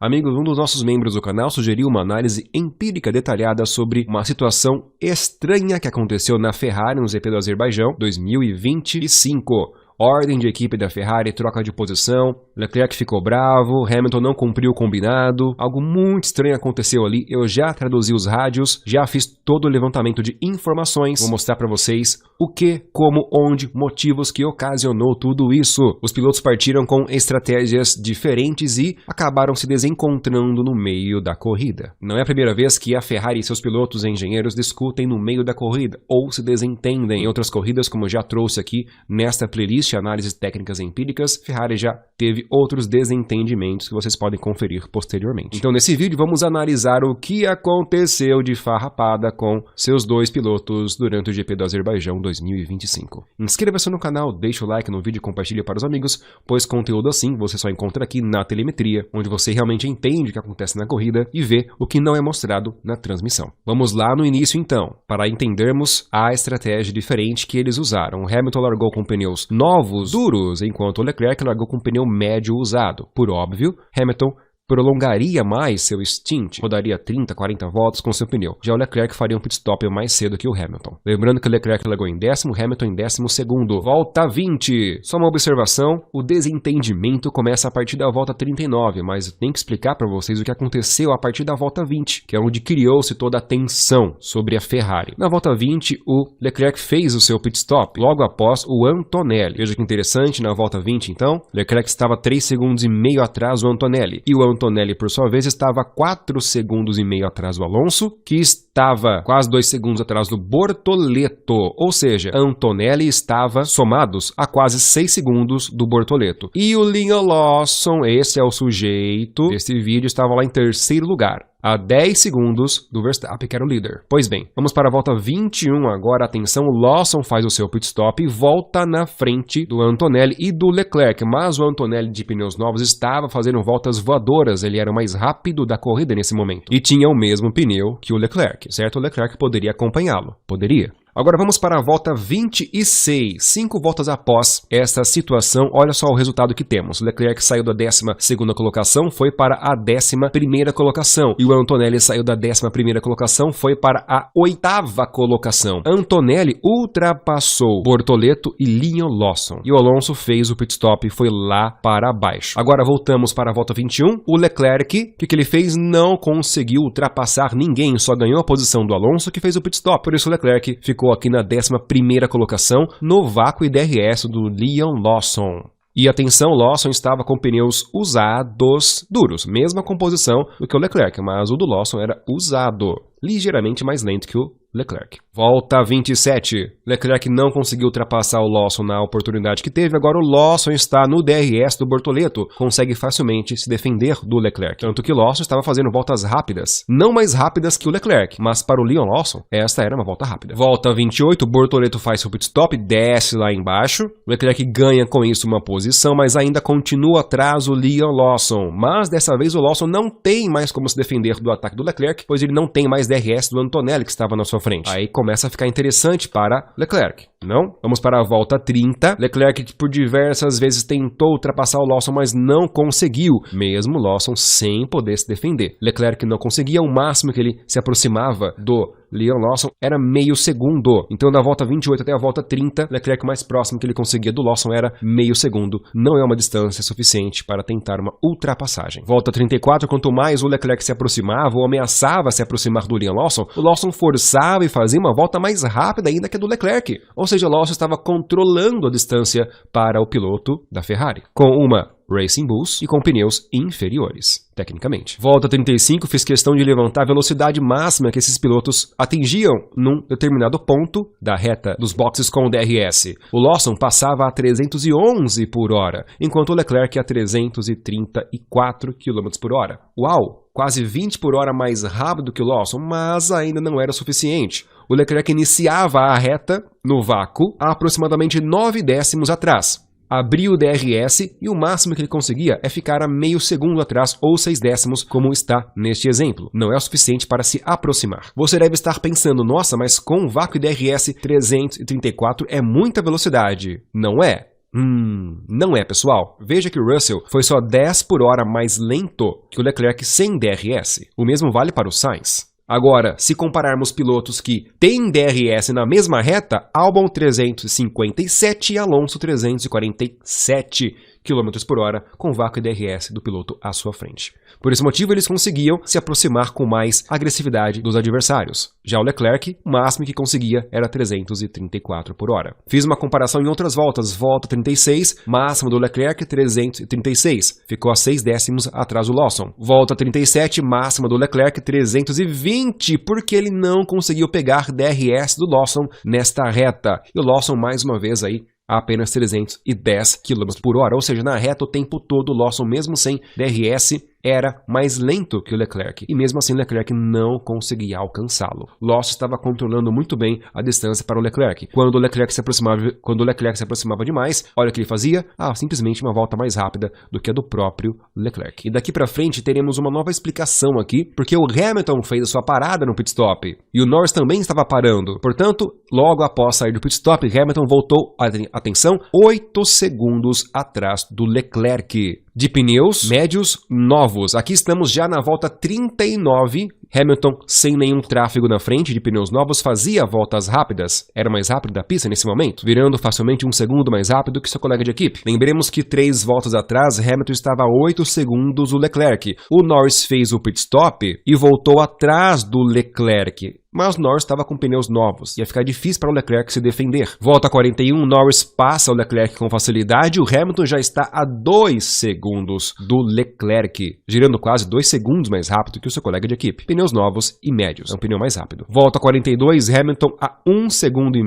Amigos, um dos nossos membros do canal sugeriu uma análise empírica detalhada sobre uma situação estranha que aconteceu na Ferrari no GP do Azerbaijão 2025. Ordem de equipe da Ferrari, troca de posição, Leclerc ficou bravo, Hamilton não cumpriu o combinado, algo muito estranho aconteceu ali, eu já traduzi os rádios, já fiz todo o levantamento de informações, vou mostrar para vocês o que, como, onde, motivos que ocasionou tudo isso. Os pilotos partiram com estratégias diferentes e acabaram se desencontrando no meio da corrida. Não é a primeira vez que a Ferrari e seus pilotos e engenheiros discutem no meio da corrida, ou se desentendem. Em outras corridas, como eu já trouxe aqui nesta playlist, análises técnicas e empíricas, Ferrari já teve outros desentendimentos que vocês podem conferir posteriormente. Então nesse vídeo vamos analisar o que aconteceu de farrapada com seus dois pilotos durante o GP do Azerbaijão 2025. Inscreva-se no canal, deixe o like no vídeo e compartilhe para os amigos, pois conteúdo assim você só encontra aqui na telemetria, onde você realmente entende o que acontece na corrida e vê o que não é mostrado na transmissão. Vamos lá no início então, para entendermos a estratégia diferente que eles usaram. O Hamilton largou com pneus novos, duros, enquanto o Leclerc largou com pneu médio usado. Por óbvio, Hamilton prolongaria mais seu stint, rodaria 30, 40 voltas com seu pneu. Já o Leclerc faria um pit stop mais cedo que o Hamilton. Lembrando que o Leclerc largou em 10º, Hamilton em 12º. Volta 20. Só uma observação, o desentendimento começa a partir da volta 39, mas eu tenho que explicar para vocês o que aconteceu a partir da volta 20, que é onde criou-se toda a tensão sobre a Ferrari. Na volta 20, o Leclerc fez o seu pit stop, logo após o Antonelli. Veja que interessante, na volta 20 então, Leclerc estava 3,5 segundos atrás do Antonelli, e o Antonelli, por sua vez, estava 4,5 segundos atrás do Alonso, que estava quase 2 segundos atrás do Bortoleto, ou seja, Antonelli estava somados a quase 6 segundos do Bortoleto. E o Liam Lawson, esse é o sujeito desse vídeo, estava lá em 3º lugar, a 10 segundos do Verstappen, que era o líder. Pois bem, vamos para a volta 21 agora. Atenção, o Lawson faz o seu pit stop e volta na frente do Antonelli e do Leclerc, mas o Antonelli de pneus novos estava fazendo voltas voadoras, ele era o mais rápido da corrida nesse momento e tinha o mesmo pneu que o Leclerc, certo? O Leclerc poderia acompanhá-lo, poderia. Agora vamos para a volta 26, 5 voltas após essa situação, olha só o resultado que temos. Leclerc saiu da 12ª colocação, foi para a 11ª colocação, e o Antonelli saiu da 11ª colocação, foi para a 8ª colocação. Antonelli ultrapassou Bortoleto e Liam Lawson, e o Alonso fez o pit stop e foi lá para baixo. Agora voltamos para a volta 21, o Leclerc, o que ele fez? Não conseguiu ultrapassar ninguém, só ganhou a posição do Alonso, que fez o pit stop, por isso o Leclerc ficou aqui na 11ª colocação, no vácuo e DRS do Liam Lawson. E atenção, Lawson estava com pneus usados duros, mesma composição do que o Leclerc, mas o do Lawson era usado, ligeiramente mais lento que o Leclerc. Volta 27. Leclerc não conseguiu ultrapassar o Lawson na oportunidade que teve, agora o Lawson está no DRS do Bortoleto, consegue facilmente se defender do Leclerc. Tanto que o Lawson estava fazendo voltas rápidas, não mais rápidas que o Leclerc, mas para o Liam Lawson, esta era uma volta rápida. Volta 28, o Bortoleto faz seu pit stop, desce lá embaixo, o Leclerc ganha com isso uma posição, mas ainda continua atrás o Liam Lawson. Mas dessa vez o Lawson não tem mais como se defender do ataque do Leclerc, pois ele não tem mais DRS do Antonelli que estava na sua frente. Aí começa a ficar interessante para Leclerc, não? Vamos para a volta 30. Leclerc que por diversas vezes tentou ultrapassar o Lawson, mas não conseguiu, mesmo o Lawson sem poder se defender. Leclerc não conseguia, o máximo que ele se aproximava do Liam Lawson era meio segundo. Então da volta 28 até a volta 30, Leclerc mais próximo que ele conseguia do Lawson era meio segundo. Não é uma distância suficiente para tentar uma ultrapassagem. Volta 34, quanto mais o Leclerc se aproximava ou ameaçava se aproximar do Liam Lawson, o Lawson forçava e fazia uma volta mais rápida ainda que a do Leclerc. Ou seja, o Lawson estava controlando a distância para o piloto da Ferrari, com uma Racing Bulls e com pneus inferiores, tecnicamente. Volta 35, fiz questão de levantar a velocidade máxima que esses pilotos atingiam num determinado ponto da reta dos boxes com o DRS. O Lawson passava a 311 por hora, enquanto o Leclerc a 334 km por hora. Uau! Quase 20 por hora mais rápido que o Lawson, mas ainda não era suficiente. O Leclerc iniciava a reta no vácuo a aproximadamente 9 décimos atrás. Abriu o DRS e o máximo que ele conseguia é ficar a meio segundo atrás ou 6 décimos, como está neste exemplo. Não é o suficiente para se aproximar. Você deve estar pensando, nossa, mas com vácuo e DRS 334 é muita velocidade. Não é? Não é, pessoal. Veja que o Russell foi só 10 por hora mais lento que o Leclerc sem DRS. O mesmo vale para o Sainz. Agora, se compararmos pilotos que têm DRS na mesma reta, Albon 357 e Alonso 347 km por hora, com vácuo e DRS do piloto à sua frente. Por esse motivo, eles conseguiam se aproximar com mais agressividade dos adversários. Já o Leclerc, o máximo que conseguia era 334 por hora. Fiz uma comparação em outras voltas. Volta 36, máximo do Leclerc 336. Ficou a 6 décimos atrás do Lawson. Volta 37, máxima do Leclerc 320, porque ele não conseguiu pegar DRS do Lawson nesta reta. E o Lawson, mais uma vez aí, a apenas 310 km por hora, ou seja, na reta o tempo todo o Lawson, mesmo sem DRS, era mais lento que o Leclerc, e mesmo assim o Leclerc não conseguia alcançá-lo. Lawson estava controlando muito bem a distância para o Leclerc. Quando o Leclerc se aproximava demais, olha o que ele fazia? Simplesmente uma volta mais rápida do que a do próprio Leclerc. E daqui para frente teremos uma nova explicação aqui, porque o Hamilton fez a sua parada no pit stop, e o Norris também estava parando. Portanto, logo após sair do pit stop, Hamilton voltou, atenção, 8 segundos atrás do Leclerc. De pneus médios novos. Aqui estamos já na volta 39. Hamilton, sem nenhum tráfego na frente, de pneus novos, fazia voltas rápidas. Era mais rápido da pista nesse momento, virando facilmente 1 segundo mais rápido que seu colega de equipe. Lembremos que 3 voltas atrás, Hamilton estava a 8 segundos do Leclerc. O Norris fez o pit stop e voltou atrás do Leclerc. Mas Norris estava com pneus novos, ia ficar difícil para o Leclerc se defender. Volta 41, Norris passa o Leclerc com facilidade, o Hamilton já está a 2 segundos do Leclerc, girando quase 2 segundos mais rápido que o seu colega de equipe. Pneus novos e médios, é um pneu mais rápido. Volta 42, Hamilton a 1,5 segundos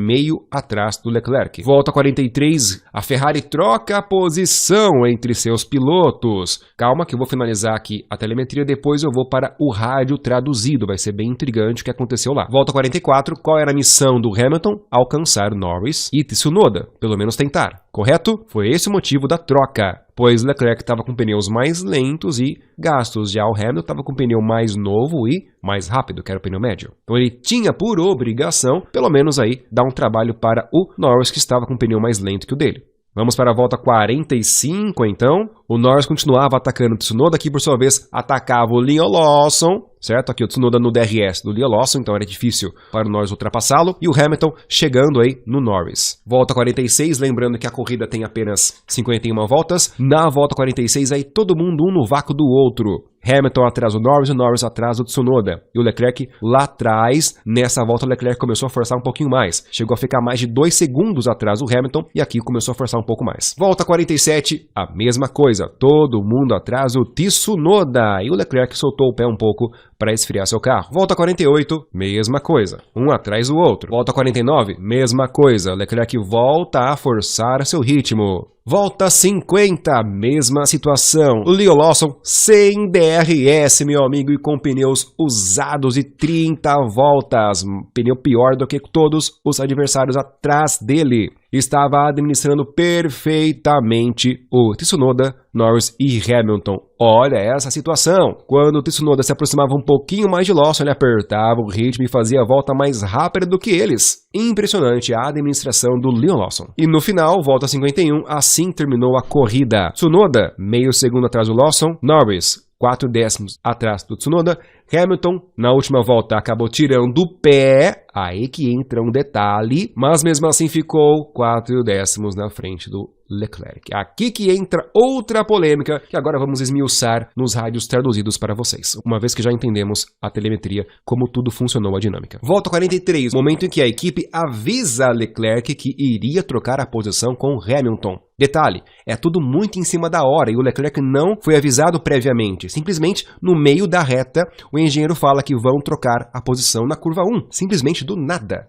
atrás do Leclerc. Volta 43, a Ferrari troca a posição entre seus pilotos. Calma que eu vou finalizar aqui a telemetria, depois eu vou para o rádio traduzido, vai ser bem intrigante o que aconteceu lá. Volta 44, qual era a missão do Hamilton? Alcançar Norris e Tsunoda, pelo menos tentar, correto? Foi esse o motivo da troca, pois Leclerc estava com pneus mais lentos e gastos, já o Hamilton estava com pneu mais novo e mais rápido, que era o pneu médio. Então ele tinha por obrigação, pelo menos aí, dar um trabalho para o Norris, que estava com pneu mais lento que o dele. Vamos para a volta 45, então. O Norris continuava atacando o Tsunoda, que por sua vez atacava o Liam Lawson, certo? Aqui o Tsunoda no DRS do Liam Lawson, então era difícil para o Norris ultrapassá-lo. E o Hamilton chegando aí no Norris. Volta 46, lembrando que a corrida tem apenas 51 voltas. Na volta 46, aí todo mundo um no vácuo do outro. Hamilton atrás do Norris e o Norris atrás do Tsunoda. E o Leclerc lá atrás, nessa volta o Leclerc começou a forçar um pouquinho mais. Chegou a ficar mais de 2 segundos atrás do Hamilton e aqui começou a forçar um pouco mais. Volta 47, a mesma coisa. Todo mundo atrás do Tsunoda. E o Leclerc soltou o pé um pouco para esfriar seu carro. Volta 48, mesma coisa. Um atrás do outro. Volta 49, mesma coisa. Leclerc volta a forçar seu ritmo. Volta 50, mesma situação. O Liam Lawson sem DRS, meu amigo, e com pneus usados e 30 voltas. Pneu pior do que todos os adversários atrás dele. Estava administrando perfeitamente o Tsunoda, Norris e Hamilton. Olha essa situação. Quando o Tsunoda se aproximava um pouquinho mais de Lawson, ele apertava o ritmo e fazia a volta mais rápida do que eles. Impressionante a administração do Liam Lawson. E no final, volta 51, assim terminou a corrida. Tsunoda, meio segundo atrás do Lawson. Norris, 4 décimos atrás do Tsunoda. Hamilton, na última volta, acabou tirando o pé. Aí que entra um detalhe, mas mesmo assim ficou 4 décimos na frente do Leclerc. Aqui que entra outra polêmica que agora vamos esmiuçar nos rádios traduzidos para vocês, uma vez que já entendemos a telemetria, como tudo funcionou a dinâmica. Volta 43, momento em que a equipe avisa Leclerc que iria trocar a posição com Hamilton. Detalhe, é tudo muito em cima da hora e o Leclerc não foi avisado previamente. Simplesmente, no meio da reta, o engenheiro fala que vão trocar a posição na curva 1. Simplesmente do nada.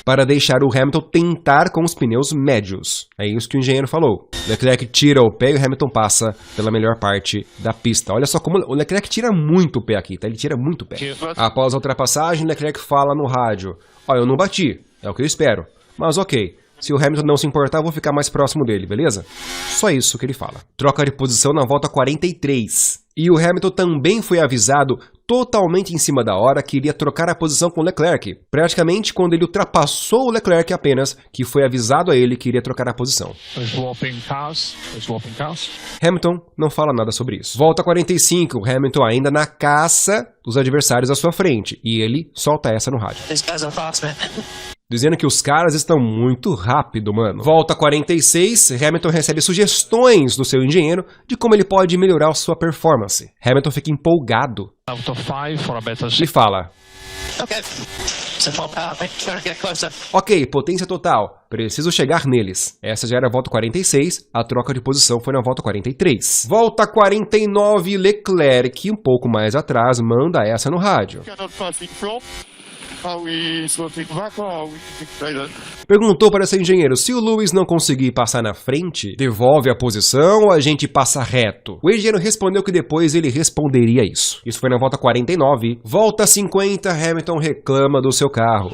Para deixar o Hamilton tentar com os pneus médios. É isso que o engenheiro falou. Leclerc tira o pé e o Hamilton passa pela melhor parte da pista. Olha só como o Leclerc tira muito o pé aqui, tá? Ele tira muito o pé. Após a ultrapassagem, Leclerc fala no rádio: olha, eu não bati, é o que eu espero. Mas ok, se o Hamilton não se importar, eu vou ficar mais próximo dele, beleza? Só isso que ele fala. Troca de posição na volta 43. E o Hamilton também foi avisado totalmente em cima da hora, queria trocar a posição com Leclerc. Praticamente quando ele ultrapassou o Leclerc apenas, que foi avisado a ele que iria trocar a posição. Hamilton não fala nada sobre isso. Volta 45, Hamilton ainda na caça dos adversários à sua frente, e ele solta essa no rádio. Dizendo que os caras estão muito rápido, mano. Volta 46, Hamilton recebe sugestões do seu engenheiro de como ele pode melhorar a sua performance. Hamilton fica empolgado e fala: Ok, potência total, preciso chegar neles. Essa já era a volta 46, a troca de posição foi na volta 43. Volta 49, Leclerc, um pouco mais atrás, manda essa no rádio. Perguntou para seu engenheiro: se o Lewis não conseguir passar na frente, devolve a posição ou a gente passa reto? O engenheiro respondeu que depois ele responderia isso. Isso foi na volta 49. Volta 50, Hamilton reclama do seu carro,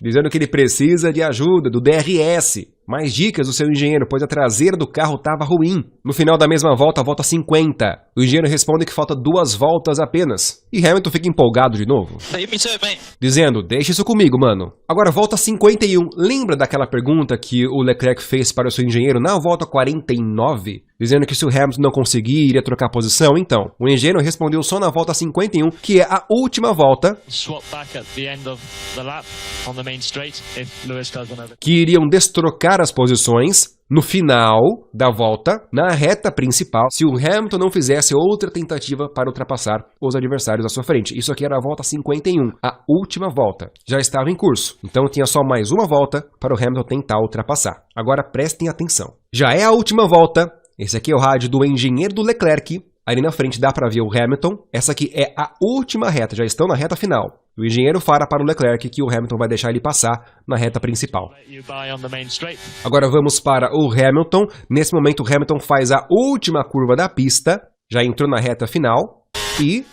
dizendo que ele precisa de ajuda do DRS. Mais dicas do seu engenheiro, pois a traseira do carro estava ruim. No final da mesma volta, a volta 50. O engenheiro responde que falta 2 voltas apenas. E Hamilton fica empolgado de novo, dizendo: deixa isso comigo, mano. Agora, volta 51. Lembra daquela pergunta que o Leclerc fez para o seu engenheiro na volta 49? Dizendo que se o Hamilton não conseguir, iria trocar a posição? Então, o engenheiro respondeu só na volta 51, que é a última volta, que iriam destrocar as posições no final da volta, na reta principal, se o Hamilton não fizesse outra tentativa para ultrapassar os adversários à sua frente. Isso aqui era a volta 51, a última volta. Já estava em curso, então tinha só mais uma volta para o Hamilton tentar ultrapassar. Agora prestem atenção. Já é a última volta. Esse aqui é o rádio do engenheiro do Leclerc. Ali na frente dá para ver o Hamilton. Essa aqui é a última reta, já estão na reta final. O engenheiro fala para o Leclerc que o Hamilton vai deixar ele passar na reta principal. Agora vamos para o Hamilton. Nesse momento o Hamilton faz a última curva da pista. Já entrou na reta final. E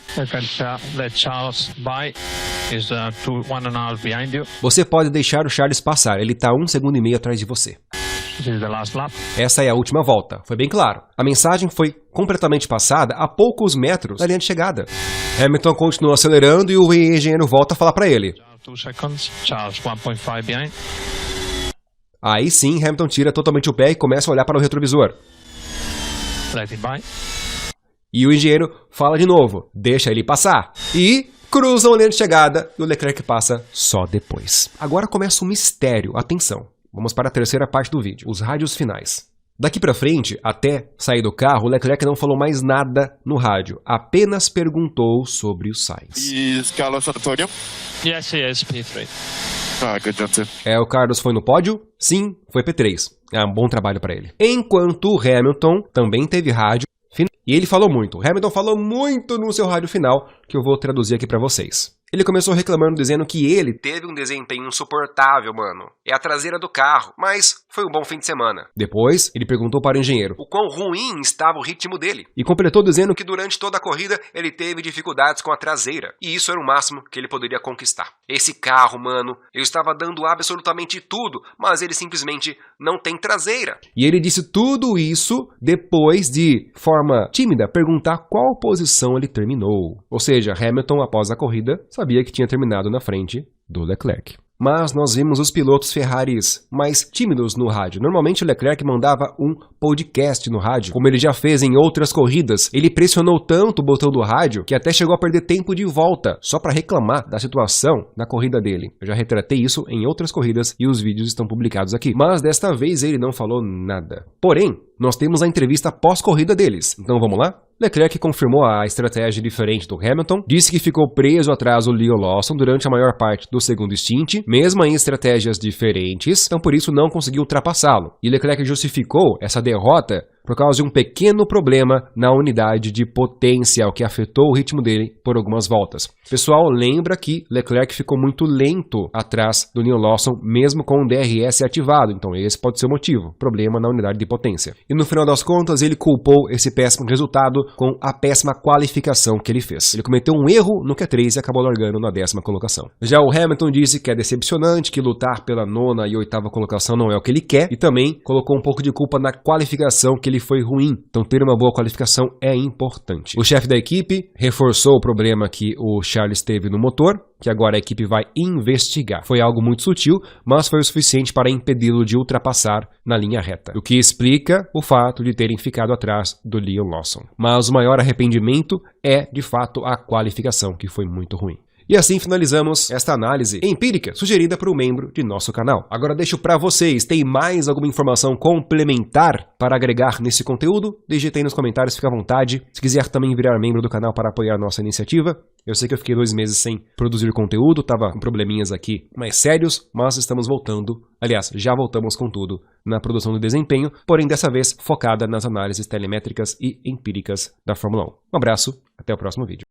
você pode deixar o Charles passar. Ele está 1,5 segundos atrás de você. Essa é a última volta, foi bem claro. A mensagem foi completamente passada a poucos metros da linha de chegada. Hamilton continua acelerando e o engenheiro volta a falar para ele. Aí sim, Hamilton tira totalmente o pé e começa a olhar para o retrovisor. E o engenheiro fala de novo, deixa ele passar. E cruzam a linha de chegada e o Leclerc passa só depois. Agora começa um mistério, atenção. Vamos para a terceira parte do vídeo, os rádios finais. Daqui pra frente, até sair do carro, o Leclerc não falou mais nada no rádio, apenas perguntou sobre o Sainz. Is Carlos on the podium? Yes, he is P3. Good job, too. O Carlos foi no pódio? Sim, foi P3. Um bom trabalho para ele. Enquanto o Hamilton também teve rádio final. E ele falou muito. O Hamilton falou muito no seu rádio final, que eu vou traduzir aqui para vocês. Ele começou reclamando, dizendo que ele teve um desempenho insuportável, mano. É a traseira do carro, mas foi um bom fim de semana. Depois, ele perguntou para o engenheiro o quão ruim estava o ritmo dele. E completou dizendo que durante toda a corrida ele teve dificuldades com a traseira. E isso era o máximo que ele poderia conquistar. Esse carro, mano, eu estava dando absolutamente tudo, mas ele simplesmente não tem traseira. E ele disse tudo isso depois de forma tímida perguntar qual posição ele terminou. Ou seja, Hamilton, após a corrida, sabia que tinha terminado na frente do Leclerc. Mas nós vimos os pilotos Ferraris mais tímidos no rádio. Normalmente o Leclerc mandava um podcast no rádio, como ele já fez em outras corridas. Ele pressionou tanto o botão do rádio que até chegou a perder tempo de volta, só para reclamar da situação na corrida dele. Eu já retratei isso em outras corridas e os vídeos estão publicados aqui. Mas desta vez ele não falou nada. Porém, nós temos a entrevista pós-corrida deles. Então vamos lá? Leclerc confirmou a estratégia diferente do Hamilton, disse que ficou preso atrás do Liam Lawson durante a maior parte do segundo stint, mesmo em estratégias diferentes, então por isso não conseguiu ultrapassá-lo. E Leclerc justificou essa derrota por causa de um pequeno problema na unidade de potência, o que afetou o ritmo dele por algumas voltas. Pessoal, lembra que Leclerc ficou muito lento atrás do Liam Lawson, mesmo com o DRS ativado, então esse pode ser o motivo, problema na unidade de potência. E no final das contas, ele culpou esse péssimo resultado com a péssima qualificação que ele fez. Ele cometeu um erro no Q3 e acabou largando na 10ª colocação. Já o Hamilton disse que é decepcionante, que lutar pela 9ª e 8ª colocação não é o que ele quer, e também colocou um pouco de culpa na qualificação que ele dele foi ruim, então ter uma boa qualificação é importante. O chefe da equipe reforçou o problema que o Charles teve no motor, que agora a equipe vai investigar. Foi algo muito sutil, mas foi o suficiente para impedi-lo de ultrapassar na linha reta, o que explica o fato de terem ficado atrás do Liam Lawson. Mas o maior arrependimento é, de fato, a qualificação, que foi muito ruim. E assim finalizamos esta análise empírica sugerida por um membro de nosso canal. Agora deixo para vocês, tem mais alguma informação complementar para agregar nesse conteúdo? Digite aí nos comentários, fica à vontade. Se quiser também virar membro do canal para apoiar nossa iniciativa, eu sei que eu fiquei 2 meses sem produzir conteúdo, tava com probleminhas aqui mais sérios, mas estamos voltando. Aliás, já voltamos com tudo na produção do desempenho, porém dessa vez focada nas análises telemétricas e empíricas da Fórmula 1. Um abraço, até o próximo vídeo.